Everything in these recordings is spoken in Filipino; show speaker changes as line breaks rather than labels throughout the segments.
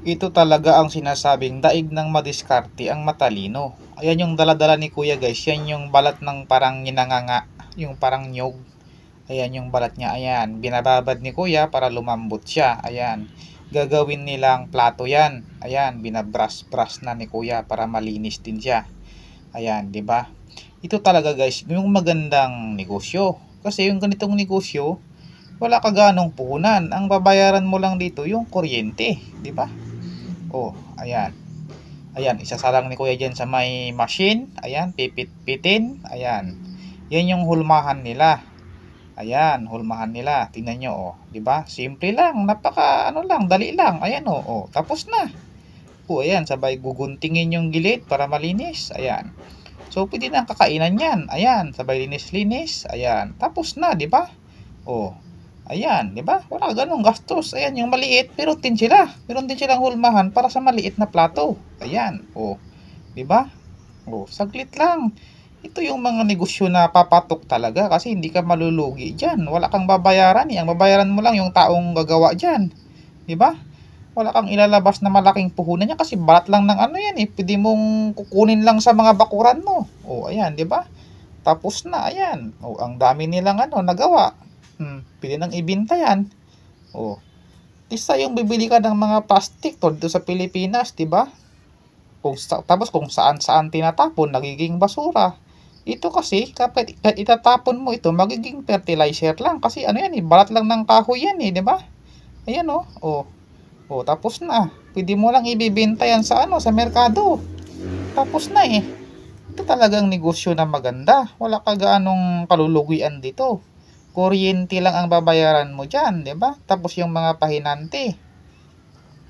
Ito talaga ang sinasabing daig ng madiskarte ang matalino. Ayan yung daladala ni kuya guys. Yan yung balat ng parang ginanganga. Yung parang nyog. Ayan yung balat niya. Ayan. Binababad ni kuya para lumambot siya. Ayan. Gagawin nilang plato yan. Ayan. Binabrush-brush na ni kuya para malinis din siya. Ayan. ba? Diba? Ito talaga guys. Yung magandang negosyo. Kasi yung ganitong negosyo, wala ka ganong puhunan. Ang babayaran mo lang dito yung kuryente. Ba? Oh, ayan. Ayan, isasalang ni kuya dyan sa may machine. Ayan, pipit-pitin. Ayan. Yan yung hulmahan nila. Ayan, hulmahan nila. Tingnan nyo, oh. Diba? Simple lang. Napaka, ano lang, dali lang. Ayan, oh. Oh, tapos na. Oh, ayan, sabay guguntingin yung gilid para malinis. Ayan. So, pwede na kakainan yan. Ayan, sabay linis-linis. Ayan, tapos na, diba? Oh, ayan, 'di ba? Wala ganong gastos. Ayan, yung maliit, meron din sila. Meron din silang hulmahan para sa maliit na plato. Ayan, oh, 'di ba? Oh, saglit lang. Ito yung mga negosyo na papatok talaga kasi hindi ka malulugi diyan. Wala kang babayaran, eh. Ang babayaran mo lang yung taong gagawa diyan, 'di ba? Wala kang ilalabas na malaking puhunan niya kasi balat lang ng ano yan eh. Pwede mong kukunin lang sa mga bakuran mo. Oh, ayan, 'di ba? Tapos na, ayan. Oh, ang dami nilang ano nagawa. Pwede nang ibenta yan. Oh. Isa yung bibili ka ng mga plastic to dito sa Pilipinas, 'di ba? Tapos kung saan-saan tinatapon, nagiging basura. Ito kasi, kapag itatapon mo ito, magiging fertilizer lang. Kasi ano yan eh, balat lang ng kahoy yan eh, 'di ba? Ayan oh. Oh. Oh, tapos na. Pwede mo lang ibebenta yan sa ano, sa merkado. Tapos na eh. Ito talagang negosyo na maganda. Wala ka gaanong kalulugian dito. Kuryente lang ang babayaran mo diyan, 'di ba? Tapos yung mga pahinante,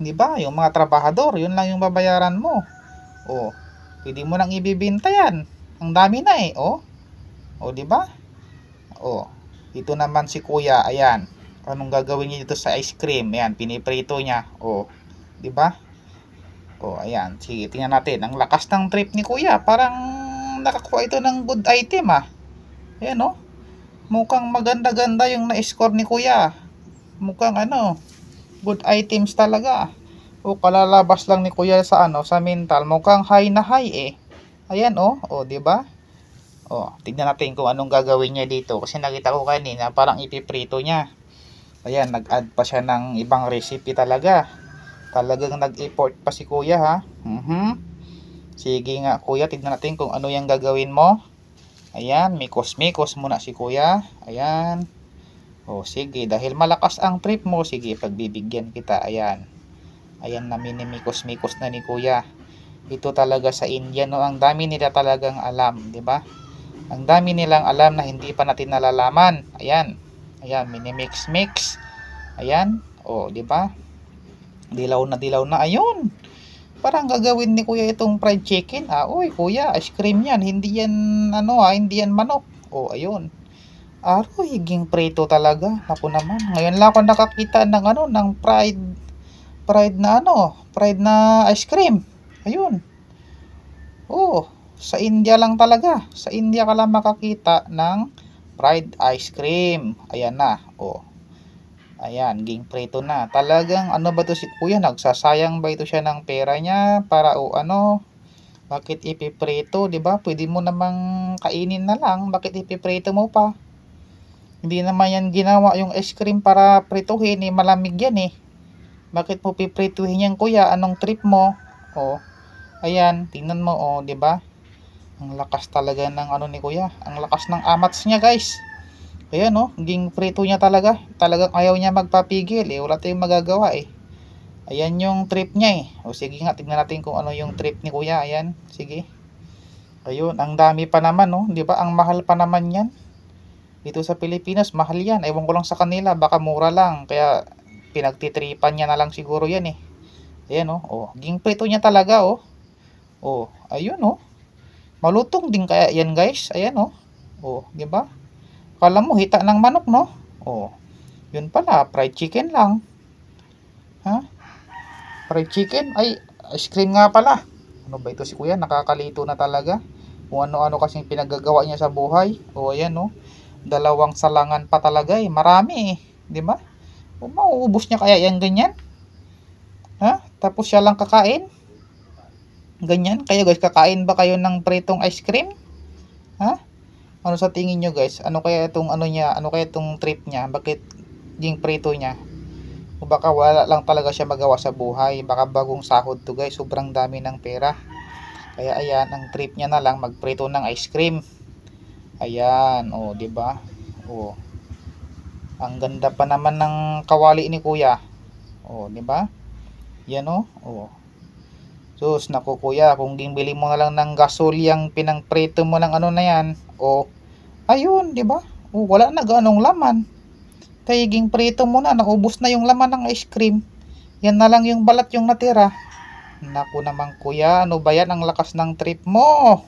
'di ba? Yung mga trabahador, yun lang yung babayaran mo. Oh, pwede mo nang ibebenta 'yan. Ang dami na eh, oh. Oh, 'di ba? Oh. Ito naman si Kuya, ayan. Anong gagawin niya dito sa ice cream? Ayan, piniprito niya. Oh, 'di ba? Oh, ayan. Sige, tingnan natin. Ang lakas ng trip ni Kuya. Parang nakakuha ito ng good item ah. Ayan oh. Mukhang maganda-ganda yung na-score ni Kuya. Mukhang ano, good items talaga. O kalalabas lang ni Kuya sa ano, sa mental, mukhang high na high eh. Ayan oh, oh, 'di ba? Oh, tignan natin kung anong gagawin niya dito kasi nakita ko kanina parang ipiprito niya. Ayan, nag-add pa siya ng ibang recipe talaga. Talagang nag-effort pa si Kuya ha. Sige nga Kuya, tignan natin kung ano yung gagawin mo. Ayan, mikos-mikos muna si Kuya. Ayan. O sige, dahil malakas ang trip mo, sige, pagbibigyan kita. Ayan. Ayan na minimikos-mikos na ni Kuya. Ito talaga sa India, no? Ang dami nila talagang alam, 'di ba? Ang dami nilang alam na hindi pa natin nalalaman. Ayan. Ayan, minimix-mix. Ayan. O, 'di ba? Dilaw na dilaw na. Ayun. Parang gagawin ni Kuya itong fried chicken. Ah, uy, Kuya, ice cream 'yan. Hindi yan ano, hindi yan manok. O, ayun. Aroy, higing preto talaga. Ako naman. Ngayon lang ako nakakita ng ano, ng fried na ano, fried na ice cream. Ayun. Oh, sa India lang talaga. Sa India ka lang makakita ng fried ice cream. Ayan na. Oh. Ayan, ging preto na. Talagang ano ba to si Kuya? Nagsasayang ba ito siya ng pera niya para o ano? Bakit ipiprito, 'di ba? Pwede mo namang kainin na lang. Bakit ipiprito mo pa? Hindi naman yan ginawa yung ice cream para prituhin eh, malamig yan eh. Bakit mo piprituhin yan Kuya? Anong trip mo? Oh, ayan, tingnan mo oh, 'di ba? Ang lakas talaga ng ano ni Kuya. Ang lakas ng amats niya, guys. Ayan oh, ging prito niya talaga. Talagang ayaw niya magpapigil eh. Wala tayong magagawa eh. Ayan yung trip niya eh. O sige nga, tingnan natin kung ano yung trip ni Kuya. Ayan, sige. Ayun, ang dami pa naman oh, 'di ba? Ang mahal pa naman 'yan. Dito sa Pilipinas, mahal yan. Ewan ko lang sa kanila, baka mura lang. Kaya pinagtitripan niya na lang siguro yan eh. Ayan oh, oh. Ging prito niya talaga oh. Oh, ayun oh. Malutong din kaya yan guys. Ayan oh. Oh, di ba? Kala mo hita ng manok no? Oh. Yun pala, fried chicken lang. Ha? Fried chicken? Ay, ice cream nga pala. Ano ba ito si Kuya? Nakakalito na talaga. Kung ano-ano kasing pinagagawa niya sa buhay. Oh, ayan oh. Dalawang salangan pa talaga eh. Marami eh. 'Di ba? O mauubos niya kaya yan ganyan? Ha? Tapos siya lang kakain? Ganyan? Kayo guys, kakain ba kayo ng pritong ice cream? Ha? Ano sa tingin nyo guys? Ano kaya itong ano niya? Ano kaya itong trip niya? Bakit yung prito niya? O baka wala lang talaga siya magawa sa buhay. Baka bagong sahod to guys. Sobrang dami ng pera. Kaya ayan, ang trip niya na lang magprito ng ice cream. Ayan, oh, 'di ba? Oh. Ang ganda pa naman ng kawali ni Kuya. Oh, 'di ba? Yan oh. Oh. Sus, naku Kuya, kung bili mo na lang ng gasol yang pinangprito mo ng ano na yan. Oh, ayun, 'di ba? Oh, wala na ganong laman. Tayiging prito mo na, naubos na yung laman ng ice cream. Yan na lang yung balat yung natira. Naku naman Kuya, ano ba yan? Ang lakas ng trip mo.